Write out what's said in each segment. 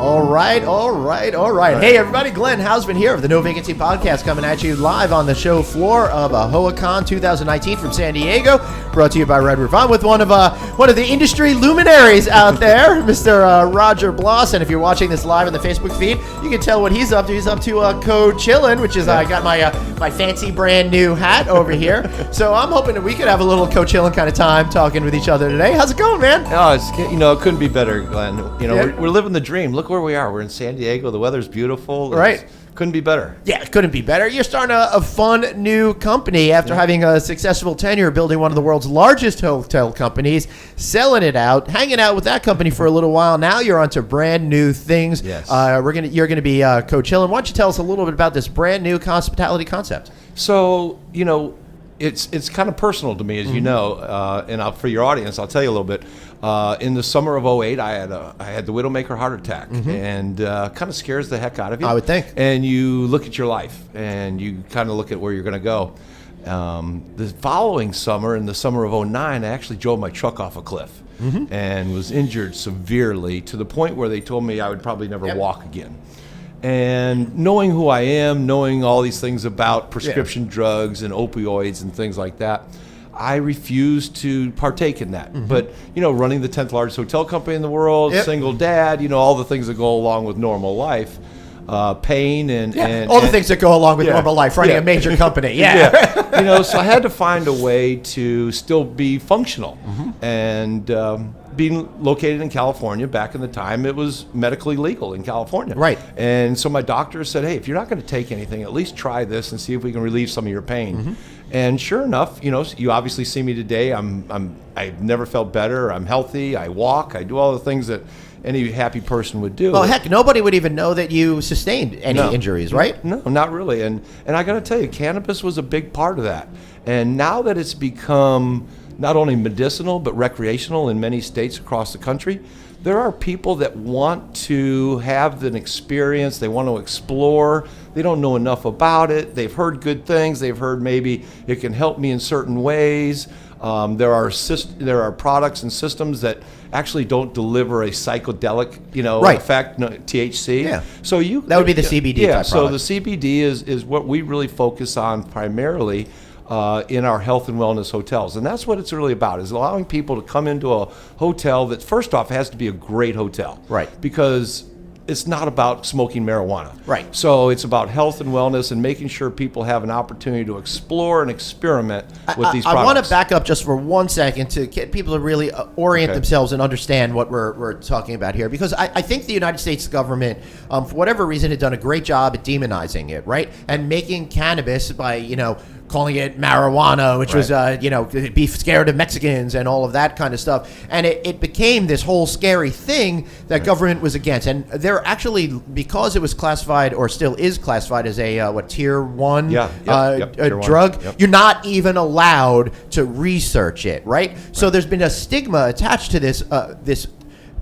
All right. Hey, everybody. Glenn Hausman here of the No Vacancy Podcast, coming at you live on the show floor of HoaCon 2019 from San Diego, brought to you by Red Roof. I'm with one of the industry luminaries out there, Mr. Roger Bloss. And if you're watching this live on the Facebook feed, you can tell what he's up to. He's up to Coachillin, which is I got my fancy brand new hat over here. So I'm hoping that we could have a little Coachillin kind of time talking with each other today. How's it going, man? Oh, it couldn't be better, Glenn. We're living the dream. Look where we are. We're in San Diego. The weather's beautiful. Right. Couldn't be better. Yeah, it couldn't be better. You're starting a fun new company after having a successful tenure, building one of the world's largest hotel companies, selling it out, hanging out with that company for a little while. Now you're onto brand new things. Yes. You're gonna be Coachillin. Why don't you tell us a little bit about this brand new hospitality concept? So, it's kind of personal to me, as you know, and for your audience, I'll tell you a little bit. In the summer of '08, I had the Widowmaker heart attack, and kind of scares the heck out of you. I would think. And you look at your life, and you kind of look at where you're going to go. The following summer, in the summer of '09, I actually drove my truck off a cliff and was injured severely to the point where they told me I would probably never walk again. And knowing who I am, knowing all these things about prescription drugs and opioids and things like that, I refused to partake in that. But, running the 10th largest hotel company in the world, single dad, all the things that go along with normal life, pain and all the things that go along with normal life, running a major company. So I had to find a way to still be functional. And being located in California, back in the time, it was medically legal in California. Right. And so my doctor said, hey, if you're not going to take anything, at least try this and see if we can relieve some of your pain. And sure enough, you obviously see me today. I've never felt better. I'm healthy. I walk. I do all the things that any happy person would do. Well, heck, nobody would even know that you sustained any injuries, right? No, not really. And I got to tell you, cannabis was a big part of that. And now that it's become not only medicinal but recreational in many states across the country, there are people that want to have an experience. They want to explore. They don't know enough about it. They've heard good things. They've heard maybe it can help me in certain ways. There are products and systems that actually don't deliver a psychedelic, effect, THC. Yeah. So that would be the CBD type so product. the CBD is what we really focus on primarily in our health and wellness hotels. And that's what it's really about, is allowing people to come into a hotel that, first off, has to be a great hotel. Right. Because it's not about smoking marijuana. Right. So it's about health and wellness and making sure people have an opportunity to explore and experiment with these products. I want to back up just for 1 second to get people to really orient themselves and understand what we're talking about here. Because I think the United States government, for whatever reason, had done a great job at demonizing it, right? And making cannabis by, calling it marijuana, which was, be scared of Mexicans and all of that kind of stuff. And it became this whole scary thing that government was against. And they're actually, because it was classified, or still is classified, as a, tier 1 drug, you're not even allowed to research it, right? So there's been a stigma attached to this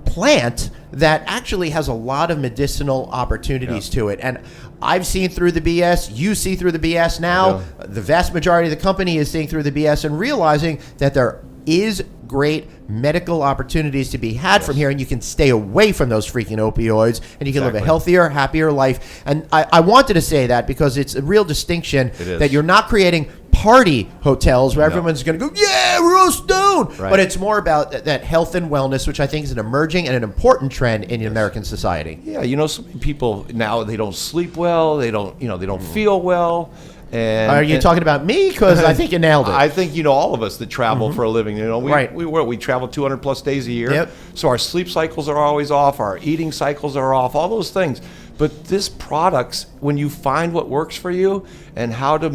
plant that actually has a lot of medicinal opportunities to it. And I've seen through the BS, you see through the BS now, the vast majority of the company is seeing through the BS and realizing that there is great medical opportunities to be had from here, and you can stay away from those freaking opioids, and you can live a healthier, happier life. And I wanted to say that because it's a real distinction that you're not creating party hotels where everyone's going to go, yeah, we're all stoned. Right. But it's more about that health and wellness, which I think is an emerging and an important trend in American society. Yeah, so many people now, they don't sleep well, they don't feel well. And are you talking about me? Because I think you nailed it. I think all of us that travel for a living. We travel 200 plus days a year. Yep. So our sleep cycles are always off. Our eating cycles are off. All those things. But this products, when you find what works for you and how to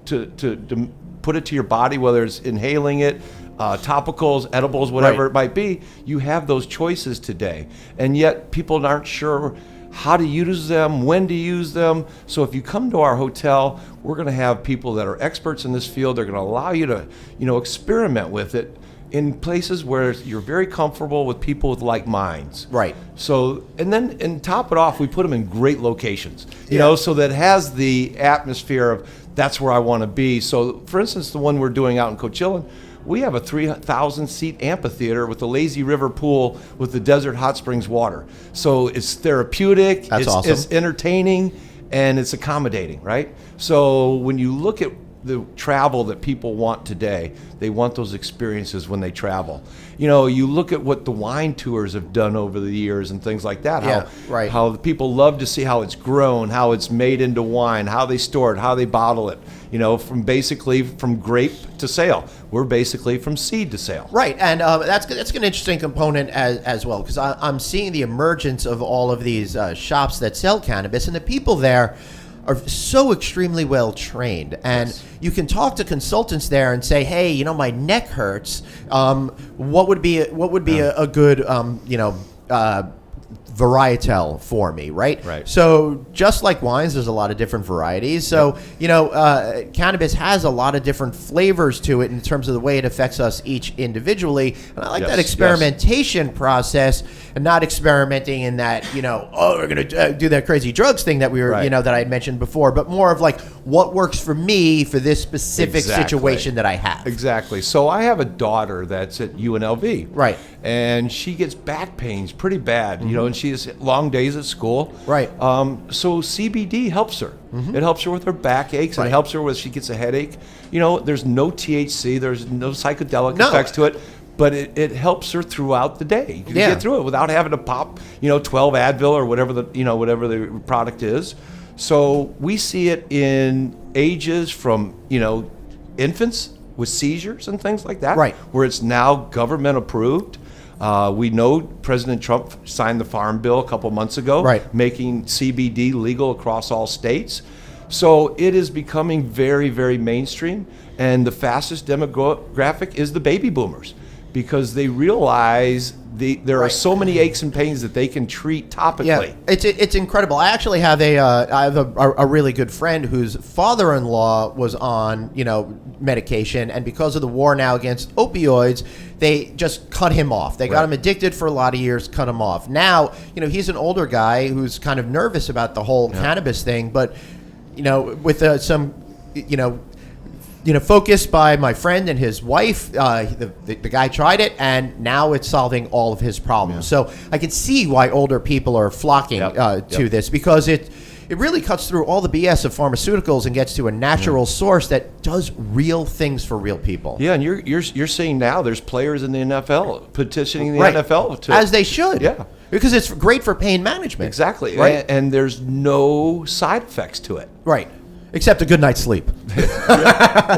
to put it to your body, whether it's inhaling it, topicals, edibles, whatever it might be, you have those choices today. And yet people aren't sure how to use them, when to use them. So if you come to our hotel, we're going to have people that are experts in this field. They're going to allow you to, experiment with it in places where you're very comfortable with people with like minds. Right. So, and top it off, we put them in great locations, so that has the atmosphere of that's where I want to be. So, for instance, the one we're doing out in Coachillin, We have a 3,000-seat amphitheater with a lazy river pool with the desert hot springs water. So it's therapeutic, That's awesome. It's entertaining, and it's accommodating, right? So when you look at the travel that people want today, they want those experiences when they travel. You know, you look at what the wine tours have done over the years and things like that. Yeah, right. How the people love to see how it's grown, how it's made into wine, how they store it, how they bottle it. You know, from grape to sale. We're basically from seed to sale. Right, and that's an interesting component as well, because I'm seeing the emergence of all of these shops that sell cannabis, and the people there are so extremely well trained, and you can talk to consultants there and say, hey, you know, my neck hurts. What would be a good varietal for me, right? Right. So just like wines, there's a lot of different varieties. So, you know, cannabis has a lot of different flavors to it in terms of the way it affects us each individually. And I like that experimentation process, and not experimenting in that, you know, oh, we're going to do that crazy drugs thing that we were, you know, that I had mentioned before, but more of like what works for me for this specific situation that I have. Exactly. So I have a daughter that's at UNLV. Right. And she gets back pains pretty bad, you know, and she has long days at school. Right. So CBD helps her. It helps her with her back aches, and it helps her when she gets a headache. You know, there's no THC, there's no psychedelic effects to it, but it helps her throughout the day. You get through it without having to pop, you know, 12 Advil or whatever the product is. So we see it in ages from, you know, infants with seizures and things like that, where it's now government approved. We know President Trump signed the Farm Bill a couple months ago, making CBD legal across all states. So it is becoming very, very mainstream. And the fastest demographic is the baby boomers, because they realize there are so many aches and pains that they can treat topically. Yeah, it's incredible. I actually have a really good friend whose father-in-law was on, you know, medication, and because of the war now against opioids, they just cut him off. They got him addicted for a lot of years, cut him off. Now, you know, he's an older guy who's kind of nervous about the whole cannabis thing, but, you know, with some, focused by my friend and his wife, the guy tried it, and now it's solving all of his problems. So I can see why older people are flocking to this, because it really cuts through all the BS of pharmaceuticals and gets to a natural source that does real things for real people. Yeah, and you're seeing now there's players in the NFL petitioning the NFL to, as they should. Yeah, because it's great for pain management. Exactly. Right. And there's no side effects to it. Right. Except a good night's sleep.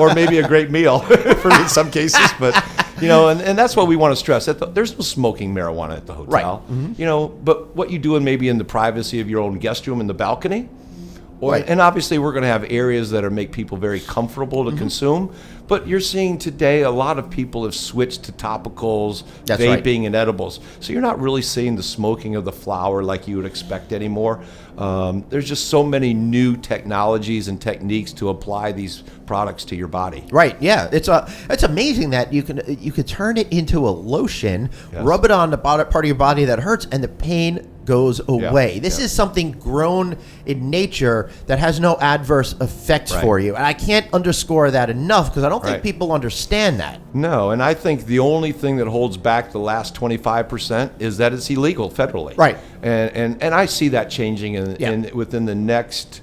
Or maybe a great meal for in some cases. But, you know, and that's what we want to stress. There's no smoking marijuana at the hotel. Right. You know, but what you do maybe in the privacy of your own guest room in the balcony. And obviously we're going to have areas that make people very comfortable to consume. But you're seeing today a lot of people have switched to topicals, vaping, and edibles. So you're not really seeing the smoking of the flower like you would expect anymore. There's just so many new technologies and techniques to apply these products to your body. Right. Yeah. It's amazing that you can turn it into a lotion, rub it on the part of your body that hurts, and the pain goes away. This is something grown in nature that has no adverse effects for you. And I can't underscore that enough, because I don't think people understand that. No, and I think the only thing that holds back the last 25% is that it's illegal federally. Right. And I see that changing within the next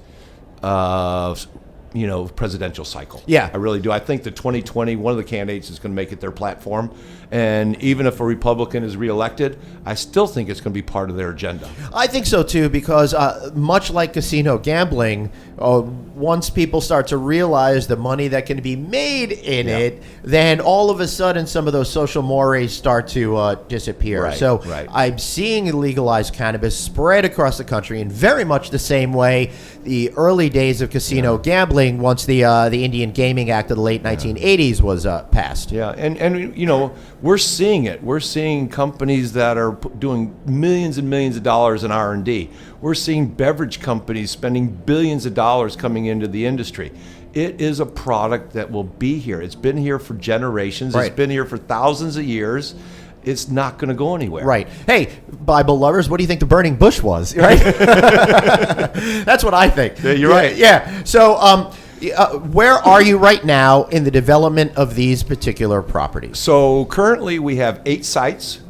presidential cycle. Yeah. I really do. I think the 2020, one of the candidates is going to make it their platform. And even if a Republican is reelected, I still think it's going to be part of their agenda. I think so, too, because much like casino gambling, once people start to realize the money that can be made in it, then all of a sudden some of those social mores start to disappear. I'm seeing legalized cannabis spread across the country in very much the same way the early days of casino gambling, once the Indian Gaming Act of the late 1980s was passed. Yeah, and you know, we're seeing it. We're seeing companies that are doing millions and millions of dollars in R&D. We're seeing beverage companies spending billions of dollars coming into the industry. It is a product that will be here. It's been here for generations. It's been here for thousands of years. It's not going to go anywhere. Right. Hey, Bible lovers, what do you think the burning bush was? Right. That's what I think. Yeah, you're right. Yeah. So, Where are you right now in the development of these particular properties? So currently we have 8 sites.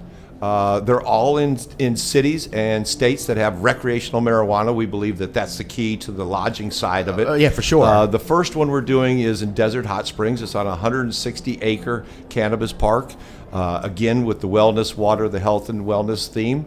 They're all in cities and states that have recreational marijuana. We believe that that's the key to the lodging side of it. Yeah, for sure. The first one we're doing is in Desert Hot Springs. It's on a 160-acre cannabis park. Again, with the wellness, water, the health and wellness theme.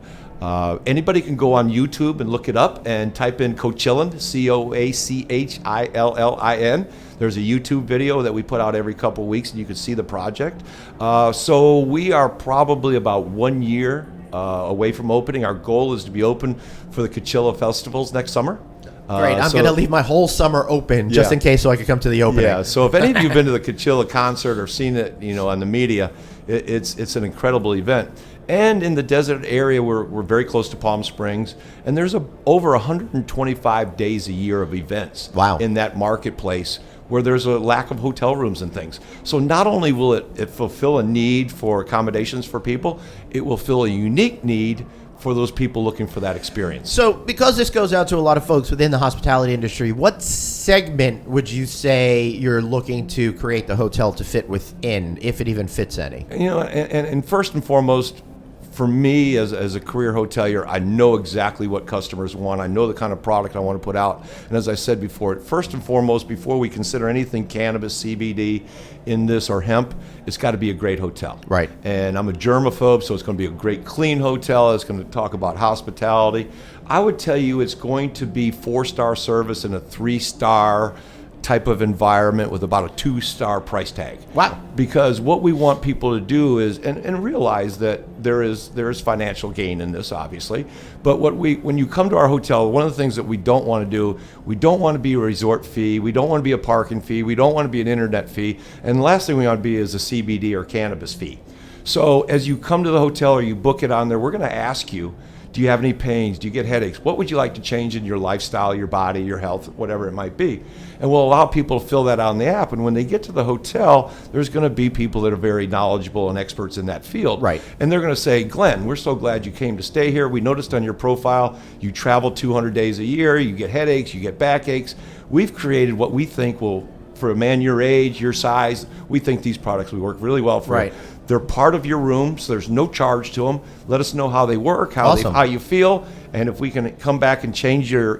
Anybody can go on YouTube and look it up and type in Coachillin, Coachillin. There's a YouTube video that we put out every couple of weeks, and you can see the project. So we are probably about 1 year away from opening. Our goal is to be open for the Coachella festivals next summer. Great. I'm going to leave my whole summer open just in case so I can come to the opening. Yeah. So if any of you have been to the Coachella concert or seen it, on the media, it's an incredible event. And in the desert area, we're very close to Palm Springs, and there's over 125 days a year of events in that marketplace where there's a lack of hotel rooms and things. So not only will it fulfill a need for accommodations for people, it will fill a unique need for those people looking for that experience. So because this goes out to a lot of folks within the hospitality industry, what segment would you say you're looking to create the hotel to fit within, if it even fits any? And first and foremost, for me as a career hotelier, I know exactly what customers want. I know the kind of product I want to put out. And as I said before, first and foremost, before we consider anything cannabis, CBD in this or hemp, it's got to be a great hotel. Right. And I'm a germaphobe, so it's going to be a great clean hotel. It's going to talk about hospitality. I would tell you it's going to be 4-star service and a 3-star type of environment with about a 2-star price tag. Wow. Because what we want people to do is and realize that there is financial gain in this, obviously. But when you come to our hotel, one of the things that we don't want to do, we don't want to be a resort fee, we don't want to be a parking fee, we don't want to be an internet fee, and the last thing we want to be is a CBD or cannabis fee. So as you come to the hotel or you book it on there, we're going to ask you, do you have any pains? Do you get headaches? What would you like to change in your lifestyle, your body, your health, whatever it might be? And we'll allow people to fill that out on the app. And when they get to the hotel, there's going to be people that are very knowledgeable and experts in that field. Right. And they're going to say, Glenn, we're so glad you came to stay here. We noticed on your profile you travel 200 days a year, you get headaches, you get backaches. We've created what we think will, for a man your age, your size, we think these products will work really well for you. They're part of your room, so there's no charge to them. Let us know how they work, how you feel, and if we can come back and change your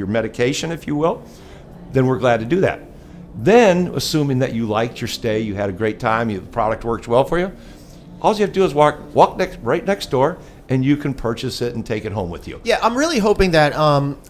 medication, if you will, then we're glad to do that. Then, assuming that you liked your stay, you had a great time, the product worked well for you, all you have to do is walk right next door, and you can purchase it and take it home with you. Yeah, I'm really hoping that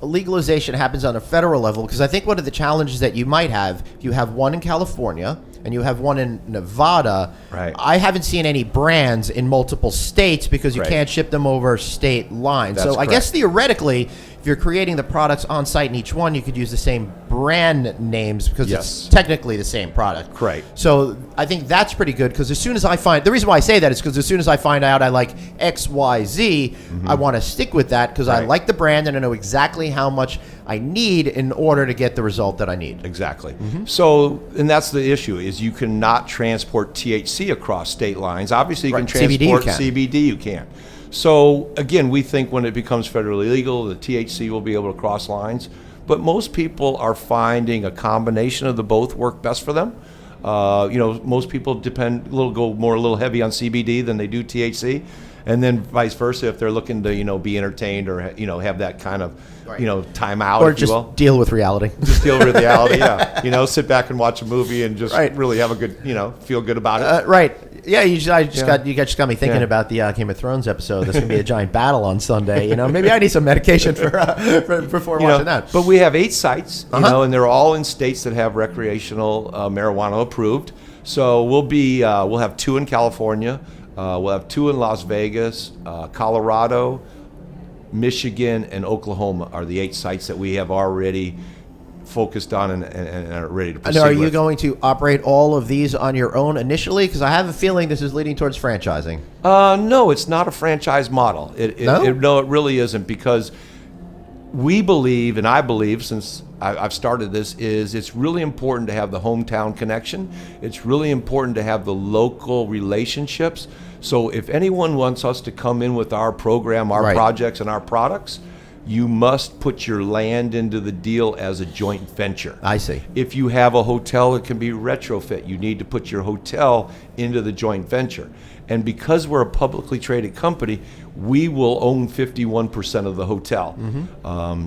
legalization happens on a federal level, because I think one of the challenges that you might have, you have one in California and you have one in Nevada. Right. I haven't seen any brands in multiple states because you can't ship them over state lines. That's so I correct. guess theoretically, if you're creating the products on site in each one, you could use the same brand names because it's technically the same product. Right. So I think that's pretty good, because as soon as I find, the reason why I say that is because as soon as I find out I like XYZ, I want to stick with that because I like the brand and I know exactly how much I need in order to get the result that I need. Exactly. So, and that's the issue, is you cannot transport THC across state lines. Obviously, you can transport CBD, you can. So, again, we think when it becomes federally legal, the THC will be able to cross lines. But most people are finding a combination of the both work best for them. Most people go a little heavy on CBD than they do THC. And then vice versa, if they're looking to, be entertained or, have that kind of, time out, or if you will. just deal with reality. Just deal with reality, sit back and watch a movie and just really have a good, feel good about it. Right. Yeah, you just got me thinking about the Game of Thrones episode. There's going to be a giant battle on Sunday. Maybe I need some medication for before watching that. But we have 8 sites, and they're all in states that have recreational marijuana approved. So we'll have 2 in California. We'll have 2 in Las Vegas, Colorado, Michigan, and Oklahoma are the 8 sites that we have already focused on and are ready to proceed And are you with. going to operate all of these on your own initially? Because I have a feeling this is leading towards franchising. No, it's not a franchise model. No? It really isn't, because we believe, and I believe, since I've started this, is it's really important to have the hometown connection. It's really important to have the local relationships. So if anyone wants us to come in with our program, our projects, and our products, you must put your land into the deal as a joint venture. I see. If you have a hotel that can be retrofit, you need to put your hotel into the joint venture. And because we're a publicly traded company, we will own 51% of the hotel.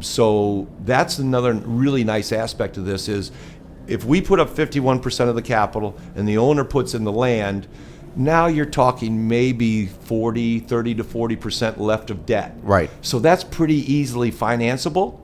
So that's another really nice aspect of this is if we put up 51% of the capital and the owner puts in the land, now you're talking maybe 30 to 40% left of debt. Right. So that's pretty easily financeable,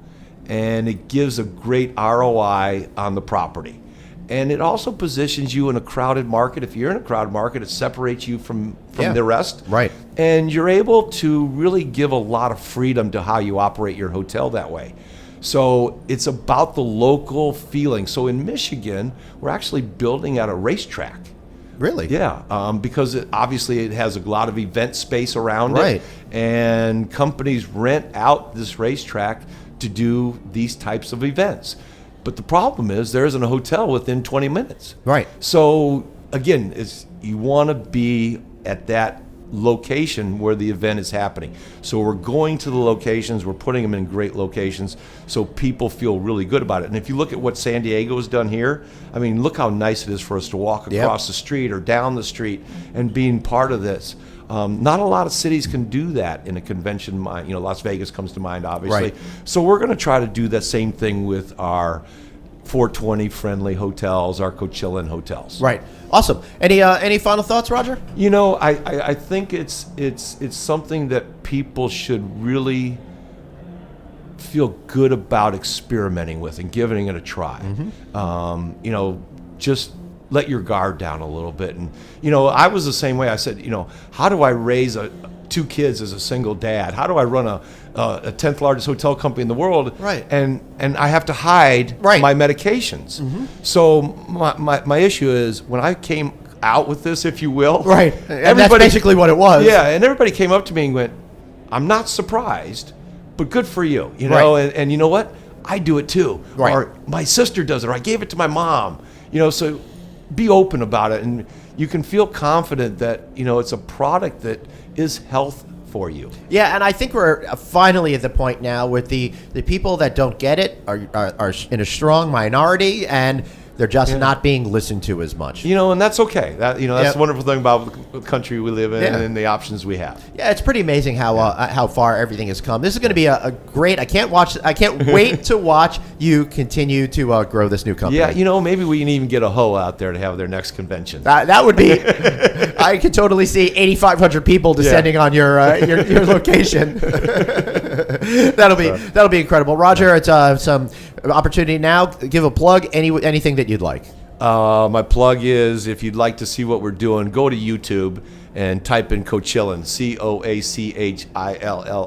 and it gives a great ROI on the property. And it also positions you in a crowded market. If you're in a crowded market, it separates you from the rest. Right. And you're able to really give a lot of freedom to how you operate your hotel that way. So it's about the local feeling. So in Michigan, we're actually building at a racetrack. Really? Yeah, because obviously it has a lot of event space around Right. it, and companies rent out this racetrack to do these types of events. But the problem is there isn't a hotel within 20 minutes. Right. So again, you want to be at that location where the event is happening. So we're going to the locations, we're putting them in great locations so people feel really good about it. And if you look at what San Diego has done here, I mean, look how nice it is for us to walk across the street or down the street and being part of this. Not a lot of cities can do that in a convention. Las Vegas comes to mind, obviously. Right. So we're going to try to do that same thing with our 420 friendly hotels, our Coachillin hotels. Right. Awesome. Any final thoughts, Roger? I think it's something that people should really feel good about experimenting with and giving it a try. Just let your guard down a little bit. And I was the same way. I said, how do I raise two kids as a single dad? How do I run a 10th largest hotel company in the world? Right. And I have to hide my medications. So my issue is when I came out with this, if you will. Right. And that's basically what it was. Yeah. And everybody came up to me and went, I'm not surprised, but good for you. Right. And you know what? I do it too. Right. Or my sister does it, or I gave it to my mom. So be open about it, and you can feel confident that it's a product that is health for you. Yeah, and I think we're finally at the point now with the people that don't get it are in a strong minority, and they're just not being listened to as much. And that's okay. That's the wonderful thing about the country we live in and the options we have. Yeah, it's pretty amazing how far everything has come. This is going to be a great. I can't wait to watch you continue to grow this new company. Yeah, maybe we can even get a hoe out there to have their next convention. That would be. I could totally see 8,500 people descending on your location. That'll be incredible, Roger. It's some opportunity now. Give a plug. Anything that you'd like. My plug is if you'd like to see what we're doing, go to YouTube and type in Coachillin,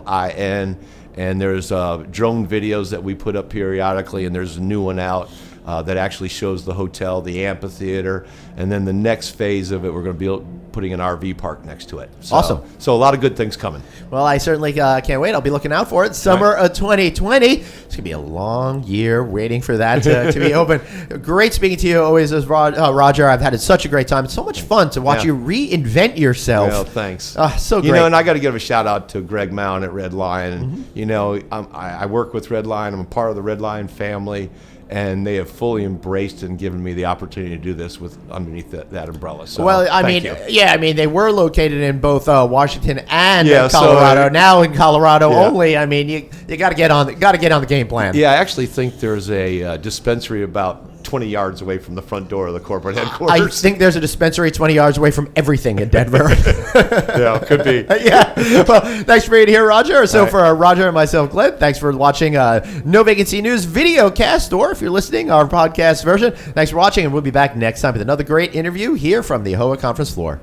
Coachillin, and there's drone videos that we put up periodically, and there's a new one out that actually shows the hotel, the amphitheater, and then the next phase of it, we're going to be putting an RV park next to it. So, awesome. So a lot of good things coming. Well, I certainly can't wait. I'll be looking out for it. Summer of 2020. It's going to be a long year waiting for that to be open. Great speaking to you always, as Roger. I've had such a great time. It's so much fun to watch you reinvent yourself. Well, thanks. So great. And I got to give a shout out to Greg Mound at Red Lion. I work with Red Lion. I'm a part of the Red Lion family. And they have fully embraced and given me the opportunity to do this with underneath that umbrella. So, well, I mean, they were located in both Washington and Colorado. Now in Colorado only. I mean, you got to get on the game plan. Yeah, I actually think there's a dispensary about 20 yards away from the front door of the corporate headquarters. I think there's a dispensary 20 yards away from everything in Denver. Yeah, could be. Yeah. Well, thanks for being here, Roger. So for Roger and myself, Glenn, thanks for watching No Vacancy News video cast, or if you're listening, our podcast version. Thanks for watching, and we'll be back next time with another great interview here from the HOA conference floor.